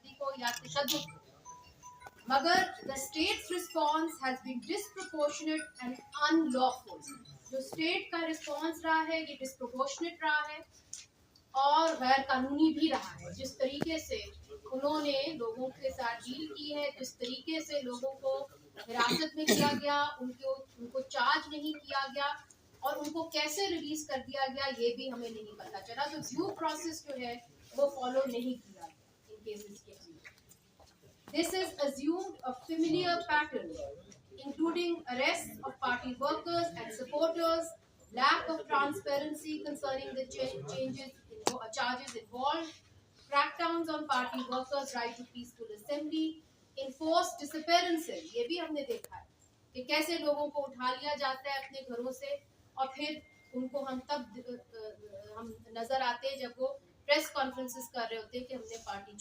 दहशतगर्दी को या तशद्दुद को, मगर the state's response has been disproportionate and unlawful. जो स्टेट का रिस्पॉन्स रहा है ये डिस्प्रोपोर्शनेट रहा है और गैर कानूनी भी रहा है। जिस तरीके से उन्होंने लोगों के साथ डील की है, जिस तरीके से लोगों को हिरासत में किया गया, उनको चार्ज नहीं किया गया और उनको कैसे रिलीज कर दिया गया ये भी हमें नहीं पता चला। तो ड्यू प्रोसेस जो है वो फॉलो नहीं किया गया इन केसेस के अंदर। This is assumed a familiar pattern, including arrests of party workers and supporters, lack of transparency concerning the charges involved, crackdowns on party workers' right to peaceful assembly, enforced disappearances। ये भी हमने देखा है कि कैसे लोगों को उठा लिया जाता है अपने घरों से और फिर उनको हम तब हम नजर आते हैं जब वो प्रेस कॉन्फ्रेंसेस कर रहे होते हैं कि हमने पार्टी